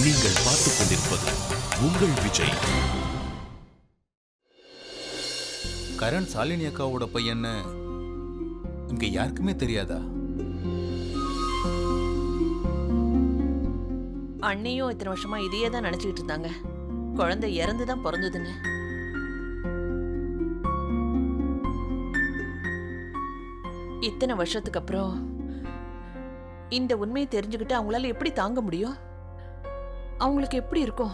நீங்கள் பார்த்துக் கொண்டிருப்பது உங்கள் விஜய். கரண் சாலினி அக்காவோட பையன்னு இங்க யாருக்குமே தெரியாதா? அண்ணியும் இத்தனை வருஷமா இதையே தான் நினைச்சுக்கிட்டு இருந்தாங்க. குழந்தை இறந்துதான் பிறந்ததுன்னு. இத்தனை வருஷத்துக்கு அப்புறம் இந்த உண்மையை தெரிஞ்சுக்கிட்டு அவங்களால எப்படி தாங்க முடியும்? அவங்களுக்கு எப்படி இருக்கும்?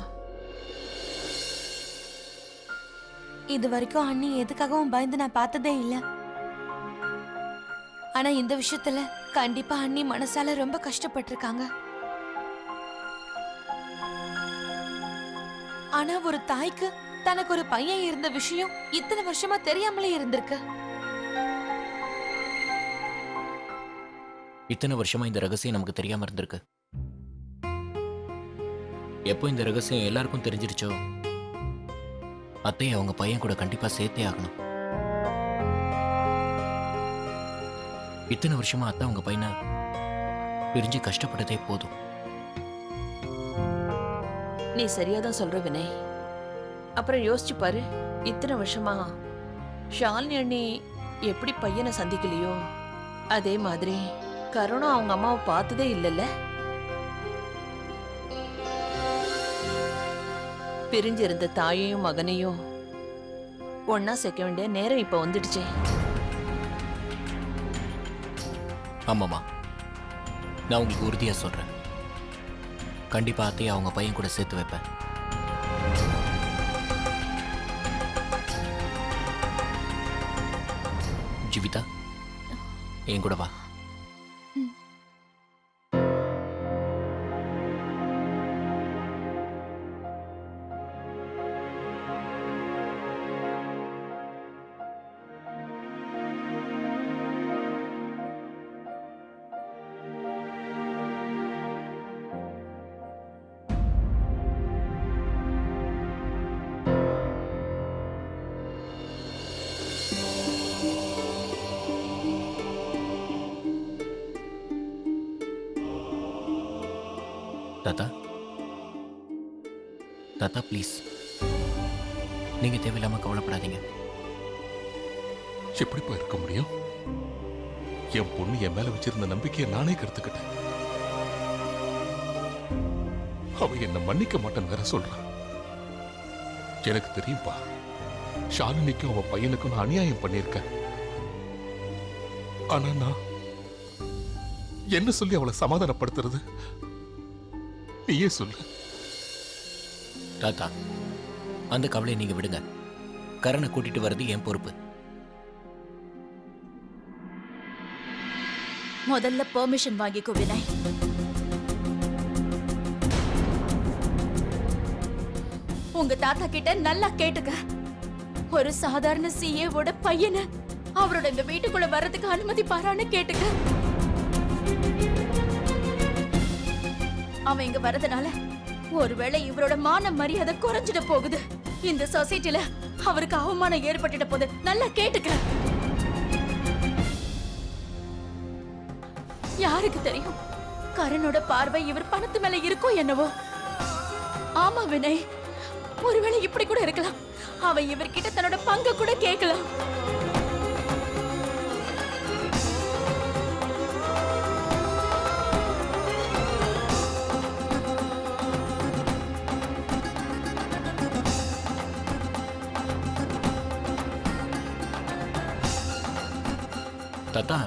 இது வரைக்கும் அண்ணி எதுக்காகவும் பயந்து நான் பார்த்ததே இல்ல. ஆனா இந்த விஷயத்துல கண்டிப்பா அண்ணி மனசால ரொம்ப கஷ்டப்பட்டிருக்காங்க. ஆனா ஒரு தாய்க்கு தனக்கு ஒரு பையன் இருந்த விஷயம் இத்தனை வருஷமா தெரியாமலே இருந்திருக்கு. இத்தனை வருஷமா இந்த ரகசியம் நமக்கு தெரியாம இருந்திருக்கு. எப்போ இந்த ரகசியம் எல்லாருக்கும் தெரிஞ்சிருச்சோ அத்தையை அவங்க பையன் கூட கண்டிப்பா சேர்த்தே ஆகணும். இத்தனை வருஷமா அத்தை அவங்க பையனை பிரிஞ்சு கஷ்டப்பட்டதே போதும். நீ சரியாதான் சொல்ற வினய். அப்புறம் யோசிச்சு பாரு, இத்தனை வருஷமா ஷாலினி அண்ணி எப்படி பையனை சந்திக்கலையோ அதே மாதிரி கருணும் அவங்க அம்மாவை பார்த்ததே இல்லைல்ல. பிரிஞ்சிருந்த தாயையும் மகனையும் ஒன்னா சேர்க்க வேண்டிய நேரம் இப்ப வந்துடுச்சே. ஆமாமா, நான் உங்களுக்கு உறுதியா சொல்றேன், கண்டிப்பா அத்தையை அவங்க பையன் கூட சேர்த்து வைப்பேன். ஜீவிதா, என் கூட வா. தாத்தா, தாத்தா ப்ளீஸ், நீங்க தேவையில்லாம கவலைப்படாதீங்க. எப்படிப்பா இருக்க முடியும்? என் பொண்ணு என் மேல வச்சிருந்த நம்பிக்கையை நானே கருத்துக்கிட்டேன். அவ என்ன மன்னிக்க மாட்டேன்னு வேற சொல்றான். எனக்கு தெரியும்பா, ஷாலினிக்கும் அவன் பையனுக்கும் நான் அநியாயம் பண்ணியிருக்கேன். ஆனா நான் என்ன சொல்லி அவளை சமாதானப்படுத்துறது? நீயே சொல்லு. தாத்தா, அந்த கவலையை நீங்க விடுங்க. கரணை கூட்டிட்டு வர்றது என் பொறுப்பு. முதல்ல பெர்மிஷன் வாங்கிக்கோ வினய். உங்க தாத்தா கிட்ட நல்லா கேட்டுக்க. ஒரு சாதாரண சிஏவோட பையனை அவரோட இந்த வீட்டுக்குள்ள வர்றதுக்கு அனுமதி பாரான்னு கேட்டுக்க. அவன் இங்க வரதுனால ஒருவேளை இவரோட மான மரியாதை குறைஞ்சிட போகுது. இந்த சொசைட்டில அவருக்கு அவமானம் ஏற்பட்டுட போகுது. நல்லா கேட்டுக்க. யாருக்கு தெரியும், கரனோட பார்வை இவர் பணத்து மேல இருக்கோ என்னவோ. ஆமா வினய், ஒருவேளை இப்படி கூட இருக்கலாம். அவன் இவர்கிட்ட தன்னோட பங்கு கூட கேட்கலாம். தாத்தா,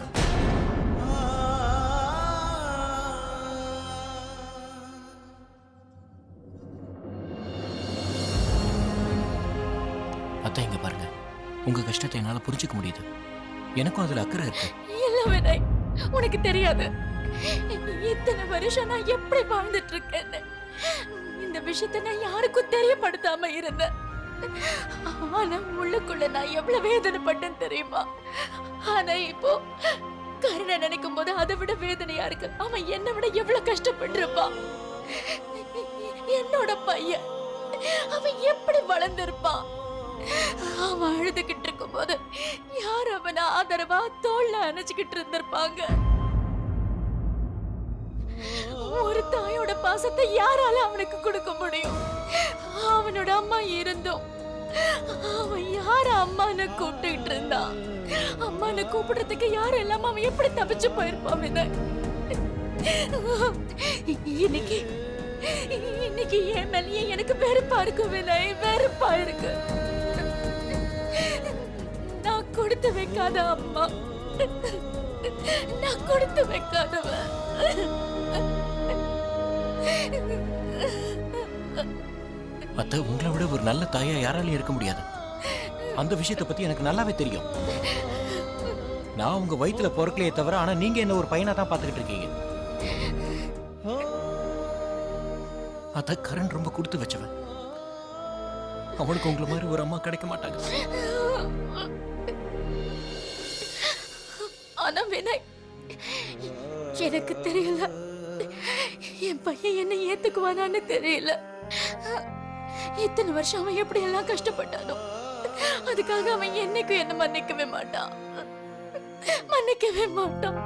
அத்தா இங்க பாருங்க, உங்க கஷ்டத்தை என்னால புரிஞ்சுக்க முடியுது. எனக்கும் அதுல அக்கறை இருக்கு. இல்ல வினய், உனக்கு தெரியாது இத்தனை வருஷம் நான் எப்படி வாழ்ந்துட்டு இருக்கேன்னு. இந்த விஷயத்தை நான் யாருக்கும் தெரியப்படுத்தாம இருந்தேன். ஆனா உள்ளுக்குள்ள நான் எவ்வளவு வேதனைப்பட்டேன்னு தெரியுமா? ஆனா இப்போ கருணை நினைக்கும் போது அதை விட வேதனையா இருக்கு. அவன் என்னை விட எவ்வளவு கஷ்டப்பட்டிருப்பான். என்னோட பையன் அவன் எப்படி வளர்ந்திருப்பான். அவன் அழுதுகிட்டு இருக்கும் போது யார் அவனை ஆதரவா தோல்ல அணைச்சுக்கிட்டு இருந்திருப்பாங்க. ஒரு தாயோட பாசத்தை யாரால அவனுக்கு கொடுக்க முடியும்? அவனோட அம்மா இருந்தும் அவன் யார அம்மான்னு கூப்பிட்டுட்டு இருந்தான். அம்மான்னு கூப்பிடுறதுக்கு யாரும் இல்லாம அவன் எப்படி தப்பிச்சு போயிருப்பான் வினய்? இன்னைக்கு இன்னைக்கு என் மேலேயே எனக்கு வெறுப்பா இருக்கு வினய், வெறுப்பா இருக்கு. நான் கொடுத்து வைக்காத அம்மா, நான் கொடுத்து வைக்காதவன். அத்தை, உங்களை விட ஒரு நல்ல தாயா யாராலையும் இருக்க முடியாது. அந்த விஷயத்தை பத்தி எனக்கு நல்லாவே தெரியும். நான் உங்க வயித்துல பிறக்கலையே தவிர, ஆனா நீங்க என்ன ஒரு பையனா தான் பாத்துக்கிட்டு இருக்கீங்க. அத கரண் ரொம்ப கொடுத்து வச்சவன். அவனுக்கு உங்களை மாதிரி ஒரு அம்மா கிடைக்க மாட்டாங்க. ஆனா வினய், எனக்கு தெரியல என் பையன் என்ன ஏத்துக்குவானான்னு தெரியல. இத்தனை வருஷம் அவன் எப்படி எல்லாம் கஷ்டப்பட்டானோ, அதுக்காக அவன் என்னைக்கும் என்ன மன்னிக்கவே மாட்டான், மன்னிக்கவே மாட்டான்.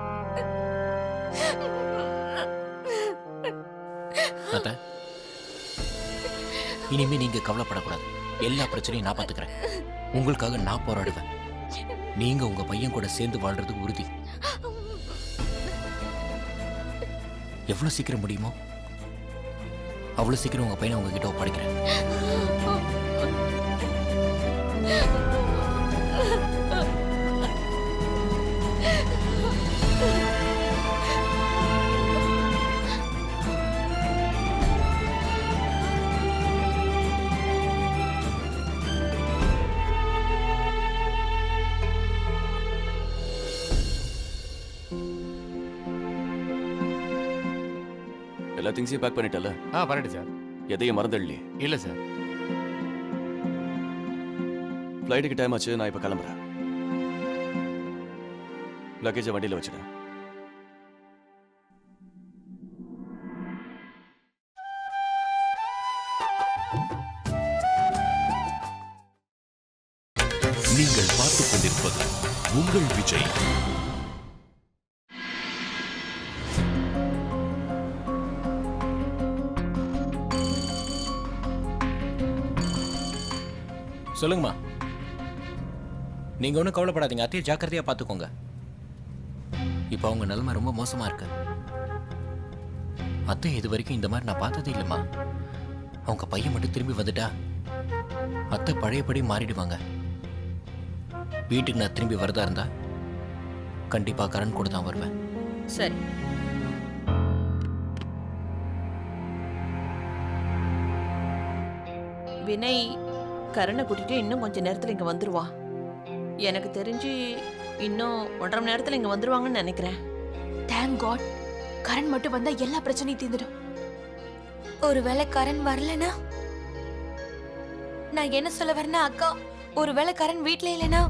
அத்த, இனிமே நீங்க கவலைப்படக்கூடாது. எல்லா பிரச்சனையும் நான் பாத்துக்கிறேன். உங்களுக்காக நான் போராடுவேன். நீங்க உங்க பையன் கூட சேர்ந்து வாழ்றது உறுதி. எவ்வளவு சீக்கிரம் முடியுமோ அவ்வளவு சீக்கிரம் உங்க பையனை உங்ககிட்ட ஒப்படைக்கிறேன். எல்லா திங்ஸையும் பேக் பண்ணிட்டல? பண்ணிட்டு சார். எதையும் மறந்துடலையே? இல்ல சார். ஃப்ளைட்டுக்கு டைம் ஆச்சு, நான் இப்போ கிளம்புறேன். லக்கேஜை வண்டியில் வச்சிடேன். நீங்கள் பார்த்துக் கொண்டிருப்பது உங்கள் விஜய். சொல்லுங்கம்மா. நீங்க ஒன்றும் கவலைப்படாதீங்க. அத்தையை ஜாக்கிரதையா பார்த்துக்கோங்க. இப்போ அவங்க நிலைமை ரொம்ப மோசமா இருக்கு. அத்தை இது வரைக்கும் இந்த மாதிரி நான் பார்த்ததே இல்லைம்மா. அவங்க பையன் மட்டும் திரும்பி வந்துட்டா அத்தை பழையபடி மாறிடுவாங்க. வீட்டுக்கு நான் திரும்பி வரதா இருந்தா கண்டிப்பா கரண் கூட தான் வருவேன். சரி. வினய் கரணை கூட்டிட்டு இன்னும் கொஞ்ச நேரத்துல இங்க வந்துருவான். எனக்கு தெரிஞ்சு இன்னும் 1.5 மணி நேரத்துல இங்க வந்துருவாங்கன்னு நினைக்கிறேன். Thank God. கரண் மட்டும் வந்தா எல்லா பிரச்சனையும் தீர்ந்துடும். ஒருவேளை கரண் வரலனா, நான் என்ன சொல்ல வரேன்னா அக்கா, ஒருவேளை கரண் வீட்ல இல்லைனா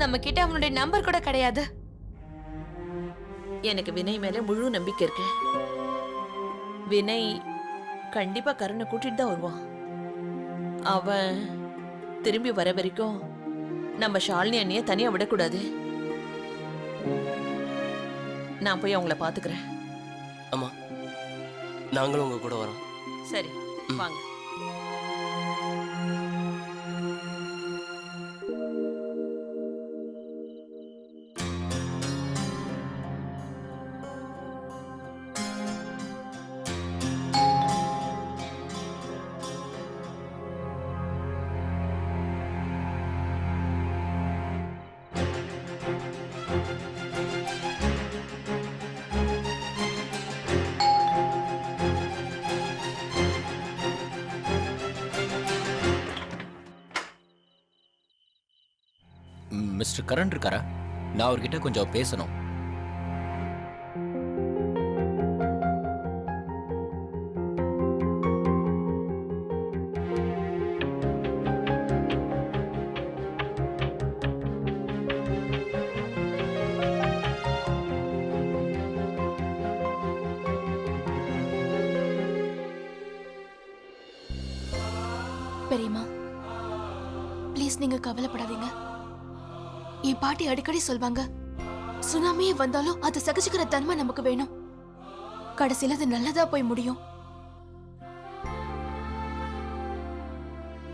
நம்ம கிட்ட அவனுடைய நம்பர் கூட கிடையாது. எனக்கு வினய் மேல முழு நம்பிக்கை இருக்கு. வினய் கண்டிப்பா கரணை கூட்டிட்டு தான் வருவான். அவன் திரும்பி வர வரைக்கும் நம்ம ஷாலினி அண்ணிய தனியா விடக்கூடாது. நான் போய் அவங்கள பாத்துக்கிறேன். ஆமா, நாங்களும் உங்க கூட வரோம். சரி, வாங்க. மிஸ்டர் கரண் இருக்காரா? நான் அவர்கிட்ட கொஞ்சம் பேசணும். பெரியம்மா, ப்ளீஸ் நீங்க கவலைப்படாதீங்க. என் பாட்டி அடிக்கடி சொல்வாங்க, சுனாமியே வந்தாலும் அதை சகிச்சுக்கிற தன்மை நமக்கு வேணும். கடைசியில அது நல்லதா போய் முடியும்.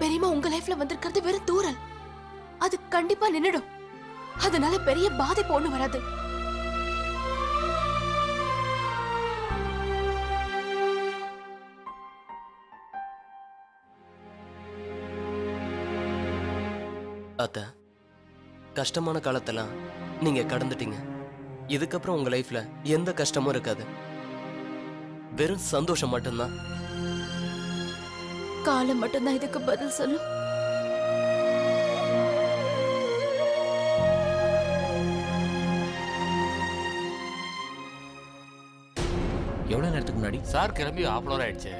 பெரியம்மா உங்க லைஃப்ல வந்திருக்கிறது வெறும் தூரல். அது கண்டிப்பா நின்னுடும். அதனால பெரிய பாதிப்பு ஒண்ணு வராது. அத்த, கஷ்டமான காலத்தெல்லாம் நீங்க கடந்துட்டீங்க. இதுக்கப்புறம் உங்க லைஃப்ல எந்த கஷ்டமும் இருக்காது. வெறும் சந்தோஷம் மட்டும்தான். காலம் மட்டும்தான் இதுக்கு பதில் சொல்லும். எவ்வளவு நேரத்துக்கு முன்னாடி? சார் கிளம்பி ஆஃப்லோர் ஆயிடுச்சு.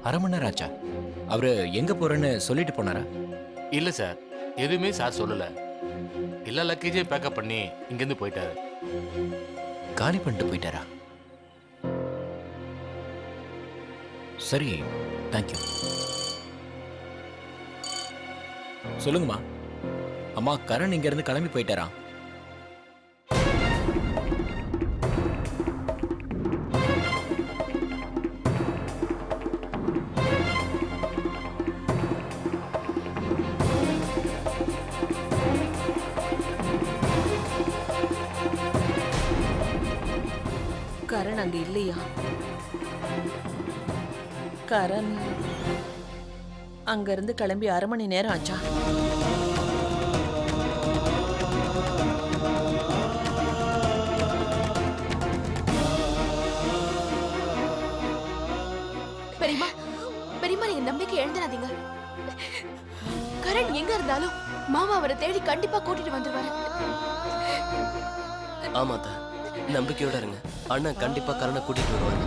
அரை மணி நேரம் ஆச்சா? அவரு எங்க போறேன்னு சொல்லிட்டு போனாரா? இல்ல சார், எதுவுமே சார் சொல்லல. எல்லா லக்கேஜையும் பேக்கப் பண்ணி இங்கேருந்து போயிட்டாரு. காலி பண்ணிட்டு போயிட்டாரா? சரி, தேங்க்யூ. சொல்லுங்கம்மா. அம்மா, கரண் இங்க இருந்து கிளம்பி போயிட்டாரா? கரண் அங்க இல்லையா? கரண் அங்க இருந்து கிளம்பி அரை மணி நேரம் ஆச்சா? பெரியம்மா, பெரியம்மா, நீங்க நம்பிக்கை எழுந்துடாதீங்க. கரண் எங்க இருந்தாலும் மாமா அவரை தேடி கண்டிப்பா கூட்டிட்டு வந்துருவாரு. ஆமாத்த, நம்பிக்கையோட இருங்க. அண்ணன் கண்டிப்பா கரணை கூட்டிட்டு வருவாரு.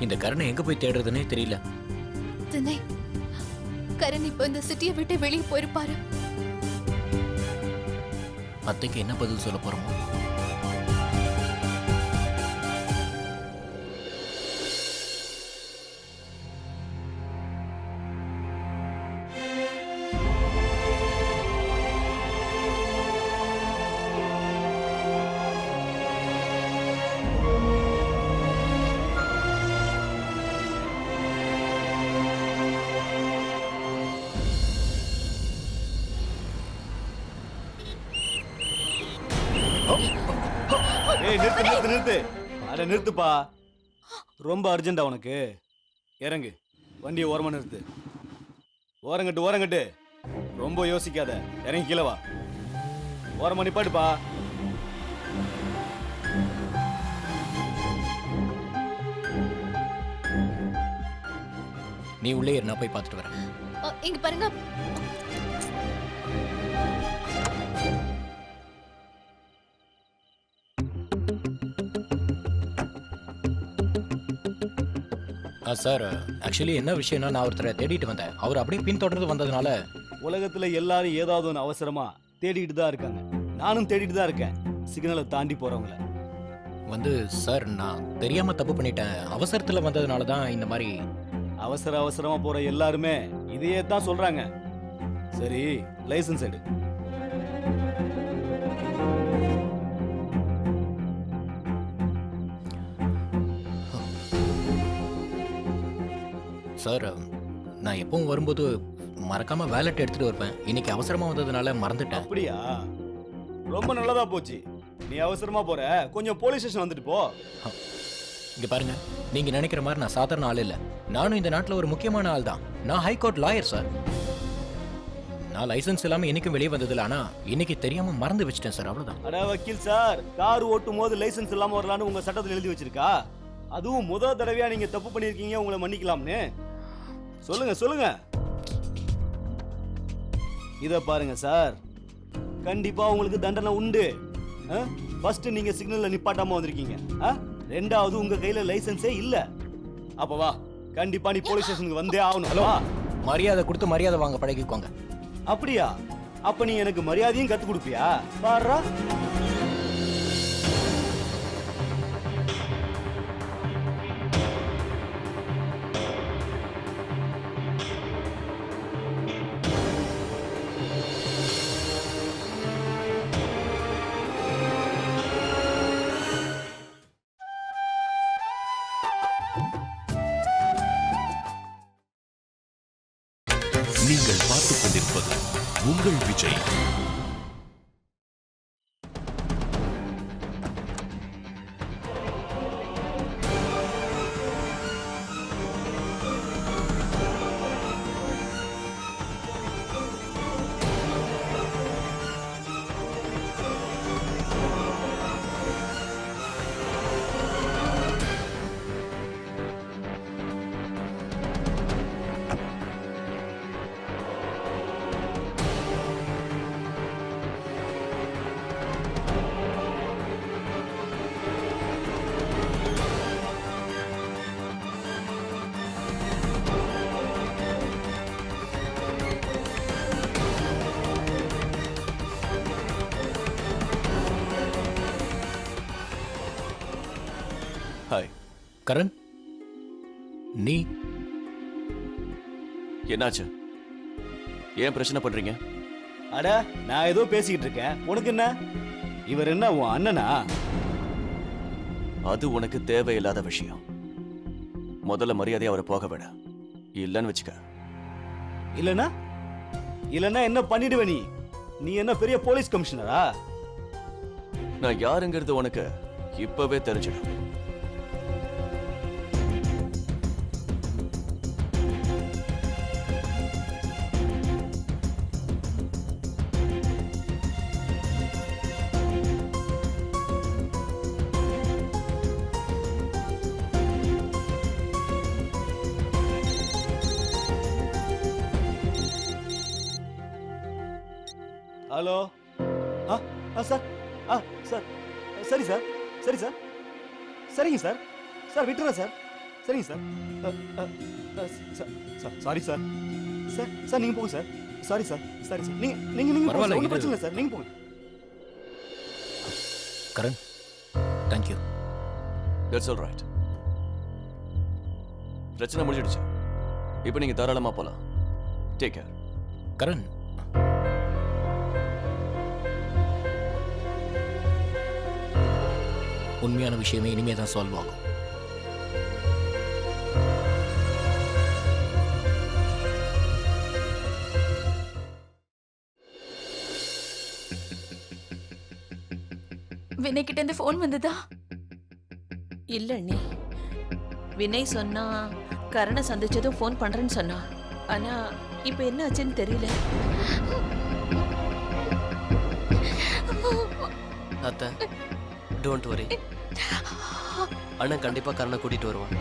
இந்த கரணை எங்க போய் தேடுறதுன்னே தெரியல. தினை, கரண் இப்ப இந்த சிட்டியை விட்டு வெளியே போயிருப்பாரு. அத்தைக்கு என்ன பதில் சொல்ல போறோமோ? ஏய், நிறுத்து நிறுத்து நிறுத்து. அட நிறுத்துப்பா. ரொம்ப அர்ஜென்டா உனக்கு? இறங்கு, வண்டியை ஓரமா நிறுத்து. ஓரங்கட்டு ஓரங்கட்டு. ரொம்ப யோசிக்காத, இறங்கி கீழே வா. ஓரமா நிப்பாட்டுப்பா. நீ உள்ளே இரு, நான் போய் பார்த்துட்டு வரேன். இங்க பாருங்க. சார், ஆக்சுவலி என்ன விஷயம்னா, நான் ஒருத்தரை தேடிட்டு வந்தேன். அவர் அப்படியே பின்தொடர்ந்து வந்ததுனால. உலகத்துல எல்லாரும் ஏதாவது ஒன்று அவசரமா தேடிட்டு தான் இருக்காங்க. நானும் தேடிட்டு தான் இருக்கேன், சிக்னலை தாண்டி போறவங்கள. வந்து சார், நான் தெரியாம தப்பு பண்ணிட்டேன். அவசரத்துல வந்ததுனால தான் இந்த மாதிரி. அவசர அவசரமா போற எல்லாருமே இதையே தான் சொல்றாங்க. சரி, லைசன்ஸ் எடு. சார், நான் எப்பவும் வரும்போது மறக்காம வேலட் எடுத்துட்டு வருவேன். இன்னைக்கு அவசரமா வந்ததுனால மறந்துட்டேன். அப்படியா? ரொம்ப நல்லதா போச்சு. நீ அவசரமா போற, கொஞ்சம் போலீஸ் ஸ்டேஷன் வந்துட்டு போ. இங்க பாருங்க, நீங்க நினைக்கிற மாதிரி நான் சாதாரண ஆள் இல்ல. நானும் இந்த நாட்டுல ஒரு முக்கியமான ஆள் தான். நான் ஹைகோர்ட் லாயர் சார். நான் லைசன்ஸ் இல்லாம என்னைக்கும் வெளியே வந்ததில்ல. ஆனா இன்னைக்கு தெரியாம மறந்து வச்சிட்டேன் சார், அவ்வளவுதான். அட வக்கீல் சார், கார் ஓட்டும் போது லைசன்ஸ் இல்லாம வரலான்னு உங்க சட்டத்தில் எழுதி வச்சிருக்கா? அதுவும் முதல் தடவையா நீங்க தப்பு பண்ணிருக்கீங்க, உங்களை மன்னிக்கலாம்னு. சொல்லுங்க சொல்லுங்க. இத பாருங்க சார், கண்டிப்பா உங்களுக்கு தண்டனை உண்டு. ஃபர்ஸ்ட் நீங்க சிக்னல்ல நிப்பாட்டாம வந்திருக்கீங்க. ரெண்டாவது உங்க கையில லைசன்ஸே இல்ல. அப்ப வா, கண்டிப்பா நீ போலீஸ் ஸ்டேஷனுக்கு வந்தே ஆகணும். ஹலோ, மரியாதை கொடுத்து மரியாதை வாங்க பழகிக்கோங்க. அப்படியா? அப்ப நீ எனக்கு மரியாதையும் கத்து கொடுப்பியா? பாருடா. நீங்கள் பார்த்துக் கொண்டிருப்பது உங்கள் விஜய். ஹாய். கரண், நீ என்னாச்சு? ஏன் பிரச்சனை பண்றீங்க? அட நான் ஏதோ பேசிக்கிட்டு இருக்கேன், உனக்கு என்ன? இவர் என்ன உன் அண்ணனா? அது உனக்கு தேவையில்லாத விஷயம். முதல்ல மரியாதையா அவரை போக விட. இல்லைன்னு வச்சுக்க. இல்லனா இல்லனா என்ன பண்ணிடுவ நீ? நீ என்ன பெரிய போலீஸ் கமிஷனரா? நான் யாருங்கிறது உனக்கு இப்பவே தெரிஞ்சிடும். ஹலோ. சார். சார். சரி சார், சரி சார், சரிங்க சார். சார் விட்டுறேன் சார். சரிங்க sir. Sorry sir. Sir sir நீங்க போங்க சார். Sorry sir. சரி சார். நீங்க நீங்க நீங்க பரவாயில்ல, ஒன்றும் பிரச்சனை இல்லை சார், நீங்க போங்க. Karan, thank you. That's all right. பிரச்சனை முடிஞ்சிடுச்சு. இப்போ நீங்க தாராளமா போலாம். Take care. கரண், உண்மையான விஷயமே இனிமே தான் சால்வ் ஆகும். வினய் கிட்ட இருந்து ஃபோன் வந்ததா? இல்ல அண்ணி. வினய் சொன்னா கரணை சந்திச்சதும் ஃபோன் பண்றேன்னு சொன்னா. ஆனா இப்ப என்ன ஆச்சுன்னு தெரியல. அத்தை, டோன்ட் வரி. அண்ணன் கண்டிப்பா கரணை கூட்டிட்டு வருவான்.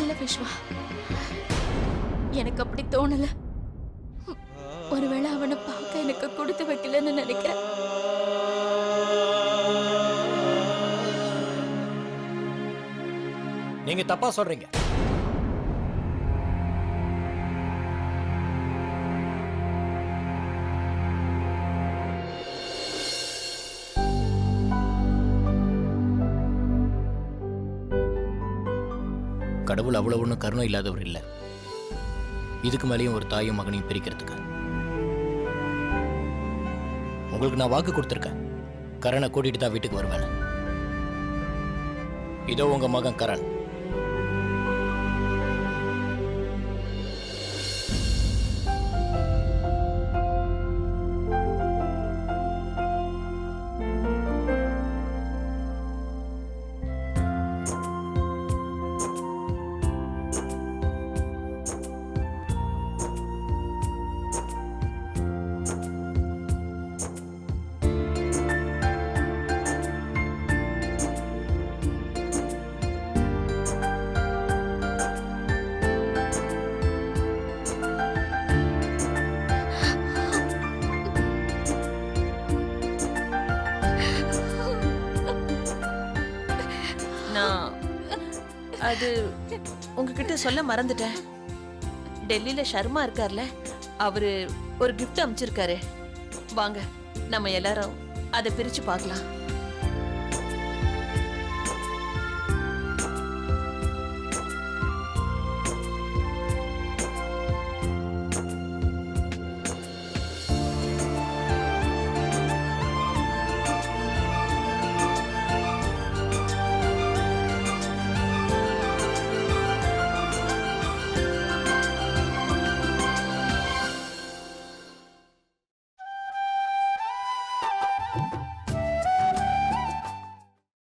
இல்ல விஸ்வா, எனக்கு அப்படி தோணல. ஒருவேளை அவனை பார்க்க எனக்கு கொடுத்து வைக்கலன்னு நினைக்கிறேன். நீங்க தப்பா சொல்றீங்க. கடவுள் அவ்வளவு ஒன்றும் கருணை இல்லாதவர் இல்லை. இதுக்கு மேலேயும் ஒரு தாயும் மகனையும் பிரிக்கிறதுக்கு. உங்களுக்கு நான் வாக்கு கொடுத்துருக்கேன், கரணை கூட்டிட்டு தான் வீட்டுக்கு வருவேன். இதோ உங்க மகன் கரண். அது உங்ககிட்ட சொல்ல மறந்துட்டேன். டெல்லியில ஷர்மா இருக்கார்ல, அவரு ஒரு கிஃப்ட் அனுப்பிச்சிருக்காரு. வாங்க நம்ம எல்லாரும் அதை பிரிச்சு பார்க்கலாம்.